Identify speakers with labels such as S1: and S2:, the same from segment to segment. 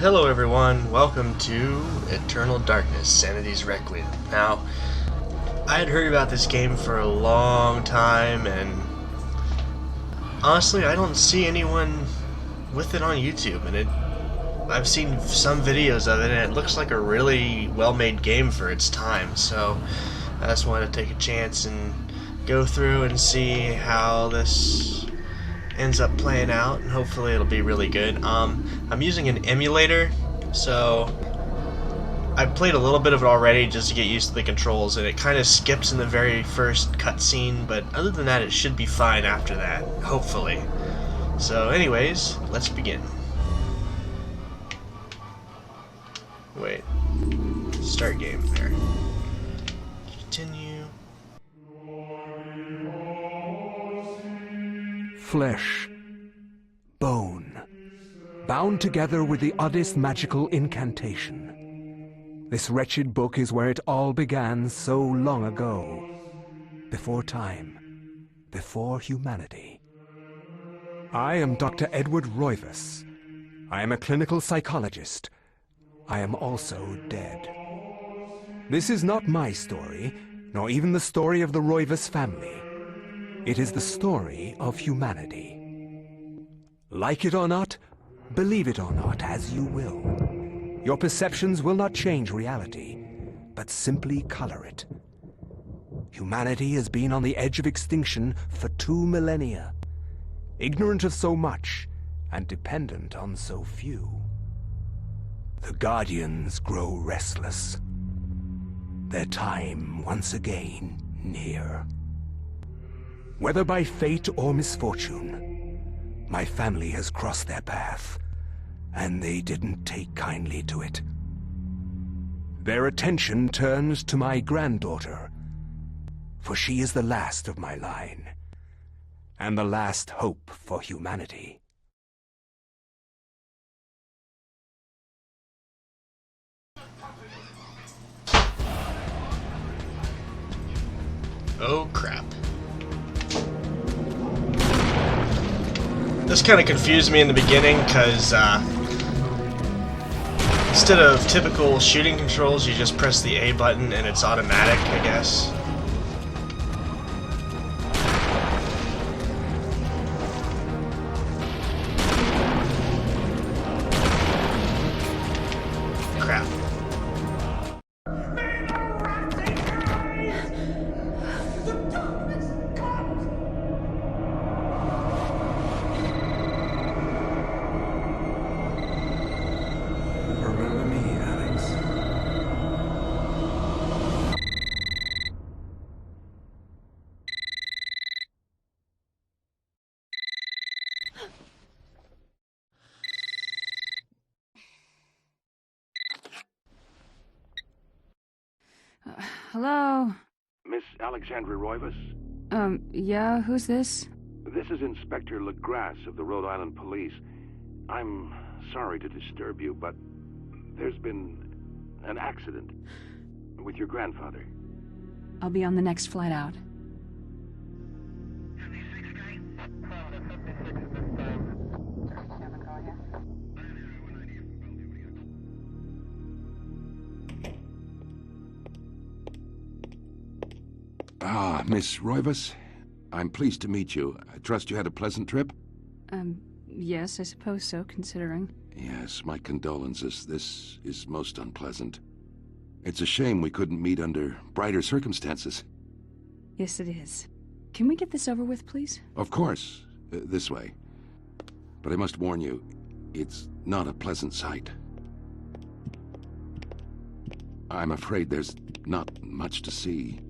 S1: Hello everyone, welcome to Eternal Darkness, Sanity's Requiem. Now, I had heard about this game for a long time, and honestly, I don't see anyone with it on YouTube, and I've seen some videos of it, and it looks like a really well-made game for its time, so I just wanted to take a chance and go through and see how this ends up playing out, and hopefully it'll be really good. I'm using an emulator, so I've played a little bit of it already just to get used to the controls, and it kind of skips in the very first cutscene, but other than that it should be fine after that, hopefully. So anyways, let's begin. Wait. Start game there. Continue.
S2: Flesh, bone, bound together with the oddest magical incantation. This wretched book is where it all began so long ago. Before time, before humanity. I am Dr. Edward Roivas. I am a clinical psychologist. I am also dead. This is not my story, nor even the story of the Roivas family. It is the story of humanity. Like it or not, believe it or not, as you will. Your perceptions will not change reality, but simply color it. Humanity has been on the edge of extinction for 2 millennia, ignorant of so much and dependent on so few. The Guardians grow restless. Their time once again near. Whether by fate or misfortune, my family has crossed their path, and they didn't take kindly to it. Their attention turns to my granddaughter, for she is the last of my line, and the last hope for humanity.
S1: Oh crap. This kind of confused me in the beginning because instead of typical shooting controls, you just press the A button and it's automatic, I guess. Crap.
S2: Remember me, Alex.
S3: Hello?
S4: Miss Alexandra Roivas?
S3: Yeah, who's this?
S4: This is Inspector LaGrasse of the Rhode Island Police. I'm sorry to disturb you, but there's been an accident with your grandfather.
S3: I'll be on the next flight out.
S4: Ah, Miss Roivas. I'm pleased to meet you. I trust you had a pleasant trip?
S3: Yes, I suppose so, considering.
S4: Yes, my condolences. This is most unpleasant. It's a shame we couldn't meet under brighter circumstances.
S3: Yes, it is. Can we get this over with, please?
S4: Of course. This way. But I must warn you, it's not a pleasant sight. I'm afraid there's not much to see.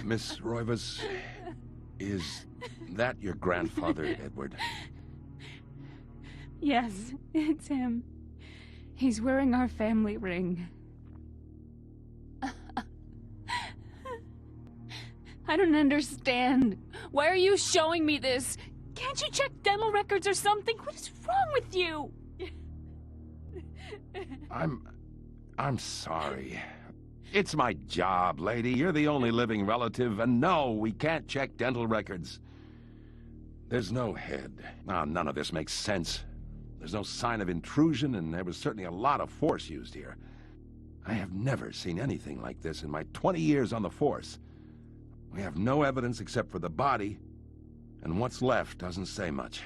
S4: Miss Roivas, is that your grandfather, Edward?
S3: Yes, it's him. He's wearing our family ring. I don't understand. Why are you showing me this? Can't you check dental records or something? What is wrong with you?
S5: I'm sorry. It's my job, lady. You're the only living relative, and no, we can't check dental records. There's no head. None of this makes sense. There's no sign of intrusion, and there was certainly a lot of force used here. I have never seen anything like this in my 20 years on the force. We have no evidence except for the body, and what's left doesn't say much.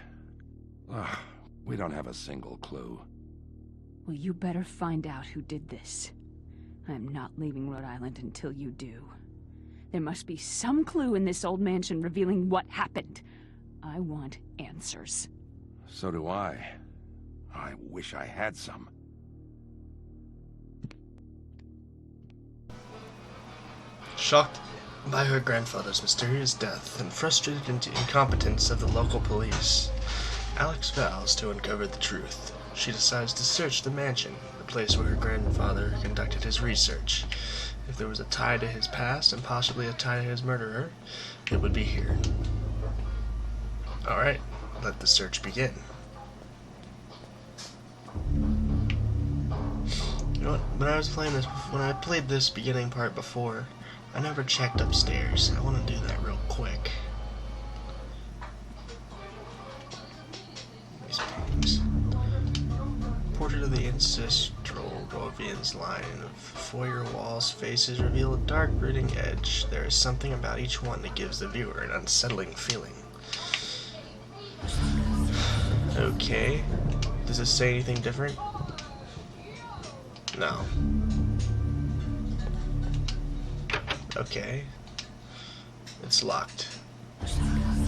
S5: Ugh, we don't have a single clue.
S3: Well, you better find out who did this. I'm not leaving Rhode Island until you do. There must be some clue in this old mansion revealing what happened. I want answers.
S5: So do I. I wish I had some.
S1: Shocked by her grandfather's mysterious death and frustrated into incompetence of the local police, Alex vows to uncover the truth. She decides to search the mansion, the place where her grandfather conducted his research. If there was a tie to his past and possibly a tie to his murderer, it would be here. Alright, let the search begin. You know what, when I played this beginning part before, I never checked upstairs. I want to do that real quick. These paintings. Portrait of the ancestral Rovian's line of foyer walls faces reveal a dark brooding edge. There is something about each one that gives the viewer an unsettling feeling. Okay. Does this say anything different? No. Okay. It's locked.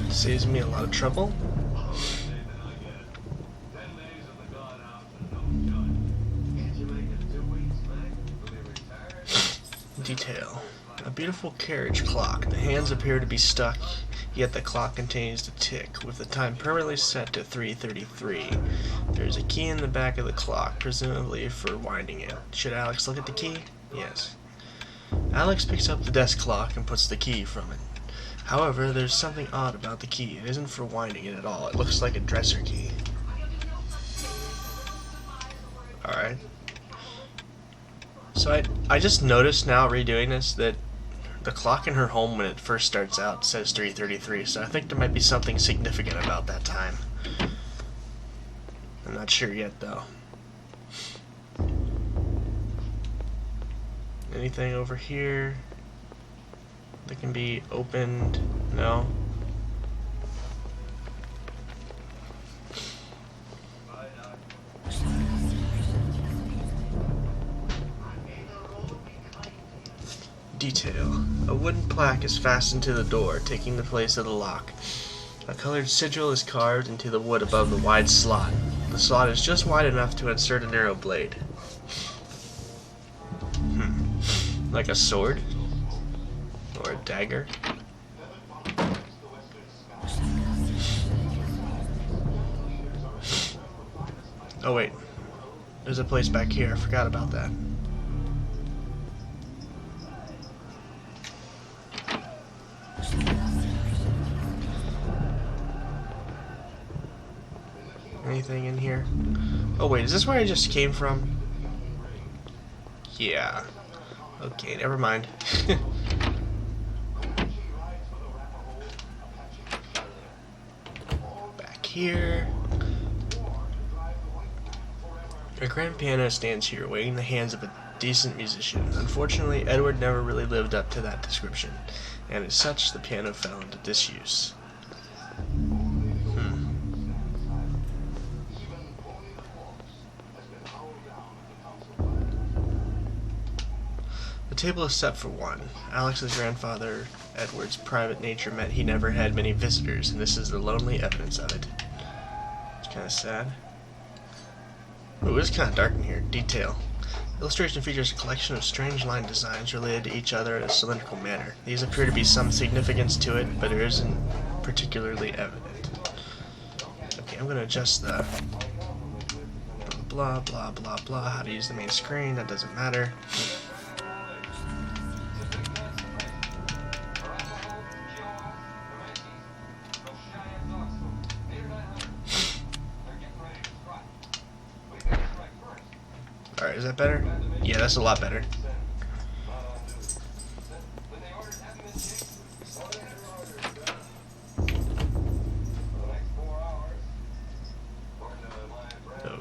S1: Saves me a lot of trouble. Detail. A beautiful carriage clock. The hands appear to be stuck, yet the clock continues to tick, with the time permanently set to 3:33. There's a key in the back of the clock, presumably for winding it. Should Alex look at the key? Yes. Alex picks up the desk clock and puts the key from it. However, there's something odd about the key. It isn't for winding it at all. It looks like a dresser key. Alright. So I just noticed now redoing this that the clock in her home when it first starts out says 3:33, so I think there might be something significant about that time. I'm not sure yet though. Anything over here that can be opened? No. Detail. A wooden plaque is fastened to the door, taking the place of the lock. A colored sigil is carved into the wood above the wide slot. The slot is just wide enough to insert a narrow blade. Like a sword? Or a dagger? Oh wait, there's a place back here, I forgot about that. Anything in here? Oh wait, is this where I just came from? Yeah. Okay, never mind. Back here. A grand piano stands here, waiting in the hands of a decent musician. Unfortunately, Edward never really lived up to that description, and as such, the piano fell into disuse. The table is set for one. Alex's grandfather, Edward's private nature meant he never had many visitors, and this is the lonely evidence of it. It's kind of sad. Ooh, it's kind of dark in here. Detail. Illustration features a collection of strange line designs related to each other in a cylindrical manner. These appear to be some significance to it, but it isn't particularly evident. Okay, I'm going to adjust the blah blah blah blah, how to use the main screen, that doesn't matter. Alright, is that better? Yeah, that's a lot better.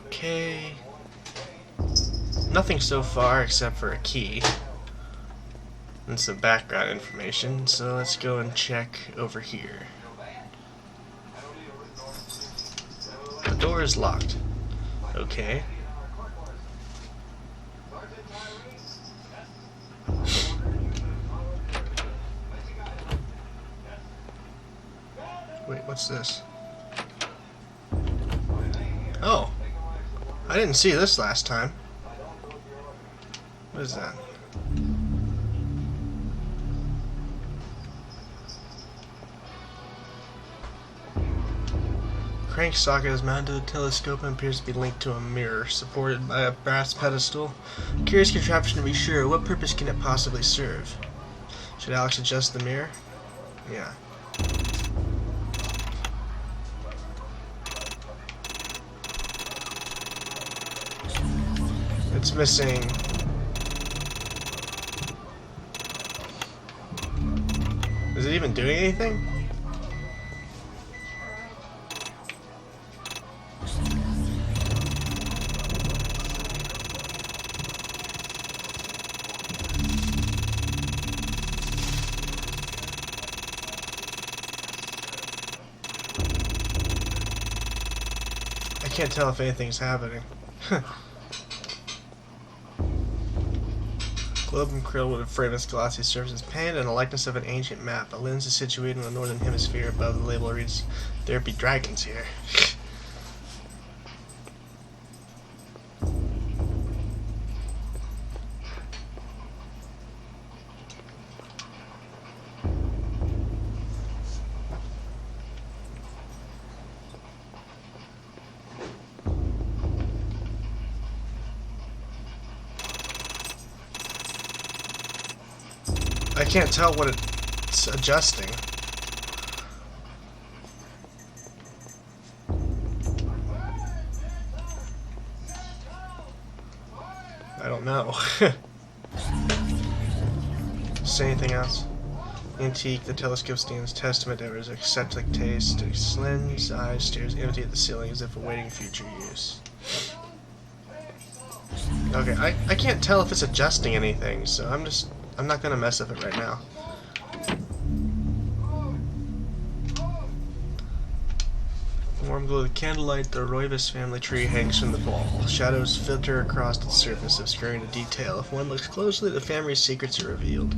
S1: Okay. Nothing so far except for a key and some background information, so let's go and check over here. The door is locked. Okay. Wait, what's this? Oh. I didn't see this last time. What is that? Crank socket is mounted to the telescope and appears to be linked to a mirror, supported by a brass pedestal. Curious contraption to be sure. What purpose can it possibly serve? Should Alex adjust the mirror? Yeah. It's missing. Is it even doing anything? I can't tell if anything's happening. Globe and krill with a frame of glossy surface is painted and a likeness of an ancient map. A lens is situated in the northern hemisphere. Above the label reads, "There be dragons here." I can't tell what it's adjusting. I don't know. Say anything else? Antique, the telescope stands testament to his eccentric taste. His lens eye stares empty at the ceiling as if awaiting future use. Okay, I can't tell if it's adjusting anything, so I'm not gonna mess with it right now. Warm glow of the candlelight, the Roivas family tree hangs from the wall. Shadows filter across its surface, obscuring the detail. If one looks closely, the family's secrets are revealed.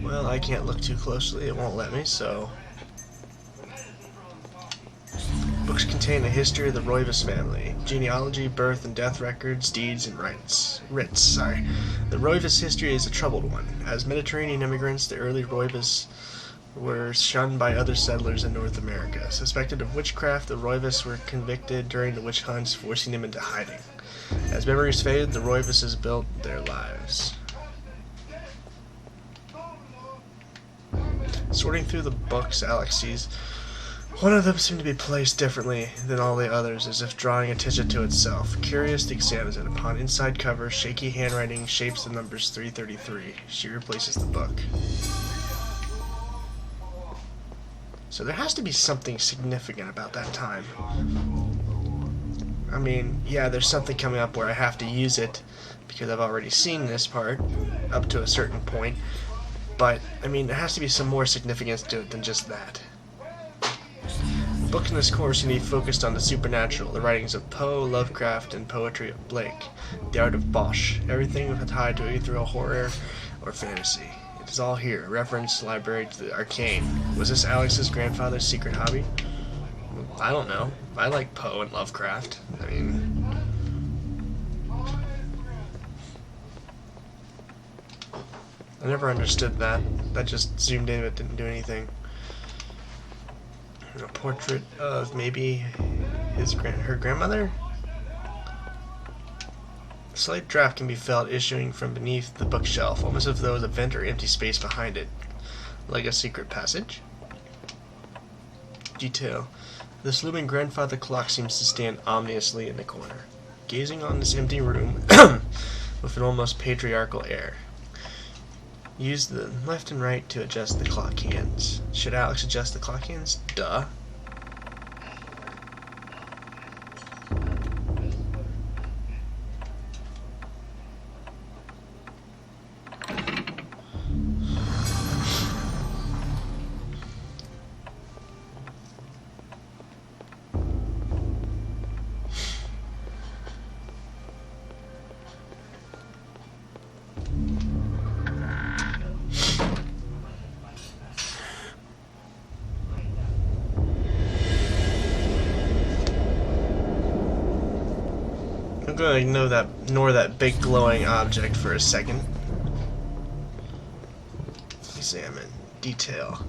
S1: Well, I can't look too closely, it won't let me, so... Books contain a history of the Roivas family. Genealogy, birth and death records, deeds, and writs. The Roivas history is a troubled one. As Mediterranean immigrants, the early Roivas were shunned by other settlers in North America. Suspected of witchcraft, the Roivas were convicted during the witch hunts, forcing them into hiding. As memories faded, the Roivases built their lives. Sorting through the books, Alex sees one of them seemed to be placed differently than all the others, as if drawing attention to itself. Curious to examine it. Upon inside cover, shaky handwriting shapes the numbers 333. She replaces the book. So there has to be something significant about that time. I mean, yeah, there's something coming up where I have to use it because I've already seen this part up to a certain point. But, I mean, there has to be some more significance to it than just that. The books in this course can be focused on the supernatural, the writings of Poe, Lovecraft, and poetry of Blake, the art of Bosch, everything tied to either a horror or fantasy. It is all here. Reference library to the arcane. Was this Alex's grandfather's secret hobby? I don't know. I like Poe and Lovecraft. I mean... I never understood that. That just zoomed in but didn't do anything. A portrait of maybe her grandmother? A slight draft can be felt issuing from beneath the bookshelf, almost as though there was a vent or empty space behind it. Like a secret passage? Detail. This looming grandfather clock seems to stand ominously in the corner. gazing on this empty room with an almost patriarchal air. Use the left and right to adjust the clock hands. Should Alex adjust the clock hands? Duh. I'm going to ignore that big glowing object for a second. Examine. Detail.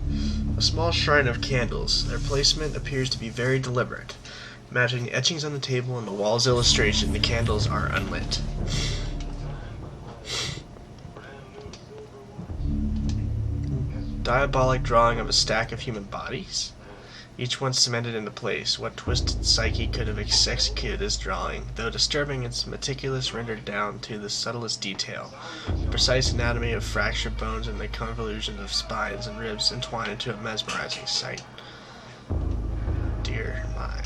S1: A small shrine of candles. Their placement appears to be very deliberate. Matching the etchings on the table and the wall's illustration, the candles are unlit. Diabolic drawing of a stack of human bodies? Each one cemented into place. What twisted psyche could have executed this drawing? Though disturbing, it's meticulous, rendered down to the subtlest detail. The precise anatomy of fractured bones and the convolution of spines and ribs entwine into a mesmerizing sight. Dear mine.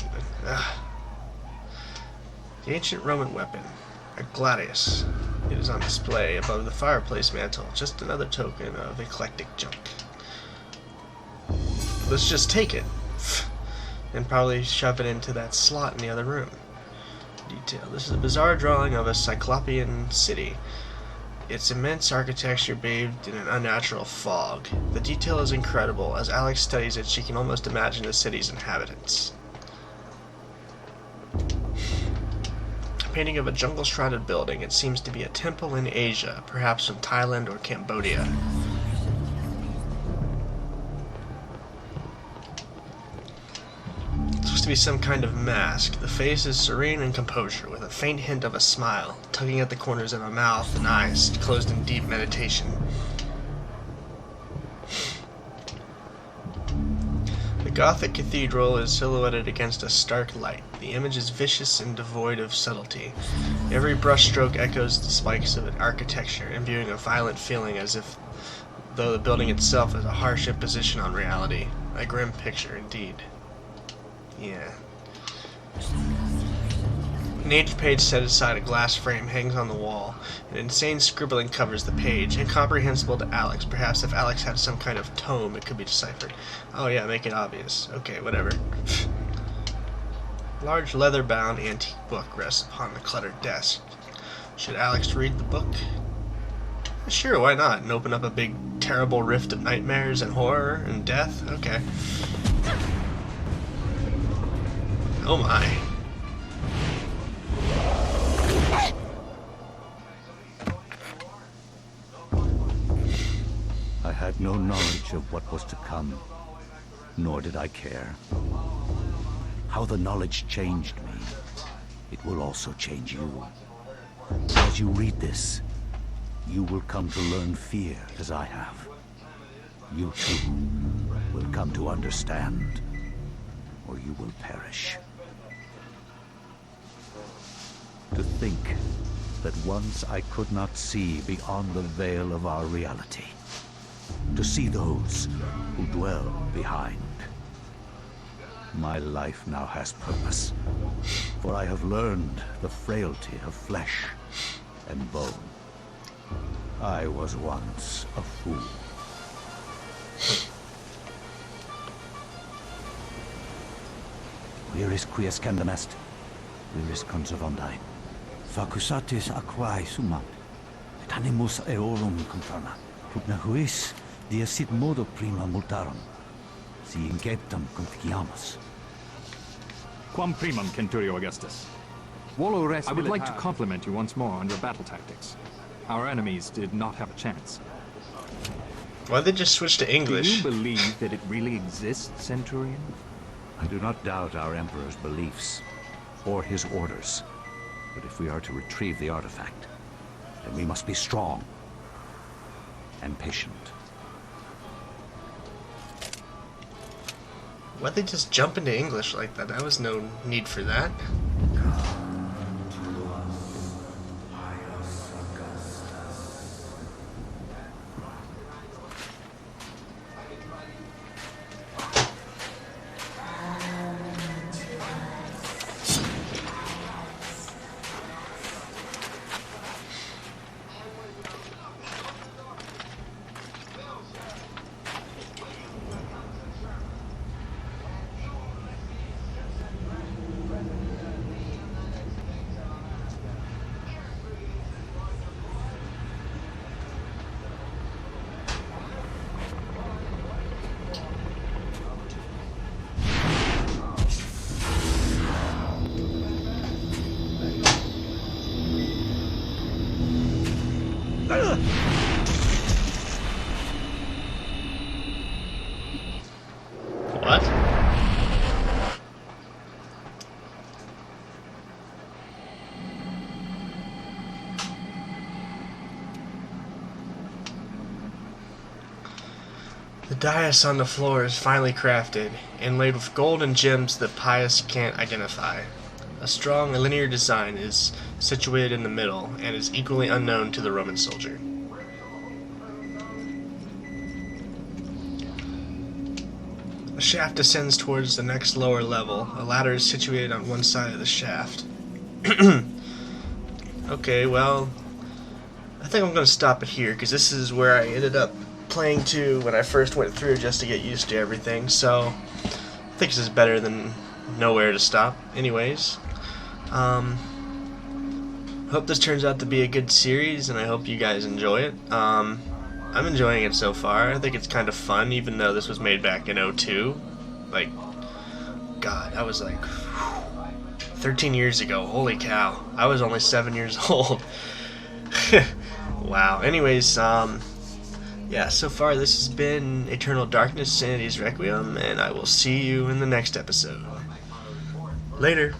S1: The ancient Roman weapon, a gladius. It is on display above the fireplace mantel, just another token of eclectic junk. Let's just take it. And probably shove it into that slot in the other room. Detail. This is a bizarre drawing of a cyclopean city. Its immense architecture bathed in an unnatural fog. The detail is incredible. As Alex studies it, she can almost imagine the city's inhabitants. A painting of a jungle-shrouded building. It seems to be a temple in Asia, perhaps from Thailand or Cambodia. To be some kind of mask. The face is serene and composure, with a faint hint of a smile, tugging at the corners of a mouth and eyes closed in deep meditation. The Gothic cathedral is silhouetted against a stark light. The image is vicious and devoid of subtlety. Every brushstroke echoes the spikes of an architecture, imbuing a violent feeling as if though the building itself is a harsh imposition on reality. A grim picture indeed. Yeah. An aged page set aside a glass frame hangs on the wall. An insane scribbling covers the page, incomprehensible to Alex. Perhaps if Alex had some kind of tome, it could be deciphered. Oh yeah, make it obvious. Okay, whatever. Large leather-bound antique book rests upon the cluttered desk. Should Alex read the book? Sure, why not? And open up a big, terrible rift of nightmares and horror and death? Okay. Oh my.
S6: I had no knowledge of what was to come, nor did I care. How the knowledge changed me, it will also change you. As you read this, you will come to learn fear as I have. You too will come to understand, or you will perish. To think that once I could not see beyond the veil of our reality. To see those who dwell behind. My life now has purpose, for I have learned the frailty of flesh and bone. I was once a fool. Where is Quies Candamest? Where is Conservandine? Facusatis aquae summat, et animus eorum confirma. Pugna huis, dia sit modo prima multarum, si inceptum conficiamus.
S7: Quam primum, Centurio Augustus. I would like to compliment you once more on your battle tactics. Our enemies did not have a chance.
S1: Why'd they just switch to English?
S7: Do you believe that it really exists, Centurion?
S6: I do not doubt our Emperor's beliefs, or his orders. But if we are to retrieve the artifact, then we must be strong and patient.
S1: Why'd they just jump into English like that? There was no need for that. What? The dais on the floor is finely crafted, inlaid with gold and gems that Pius can't identify. A strong linear design is situated in the middle and is equally unknown to the Roman soldier. A shaft descends towards the next lower level. A ladder is situated on one side of the shaft. Okay, well, I think I'm going to stop it here, because this is where I ended up playing to when I first went through, just to get used to everything, so I think this is better than nowhere to stop. Anyways, hope this turns out to be a good series, and I hope you guys enjoy it. I'm enjoying it so far. I think it's kind of fun, even though this was made back in '02. Like, God, that was like 13 years ago. Holy cow. I was only 7 years old. Wow. Anyways, yeah, so far this has been Eternal Darkness, Sanity's Requiem, and I will see you in the next episode. Later.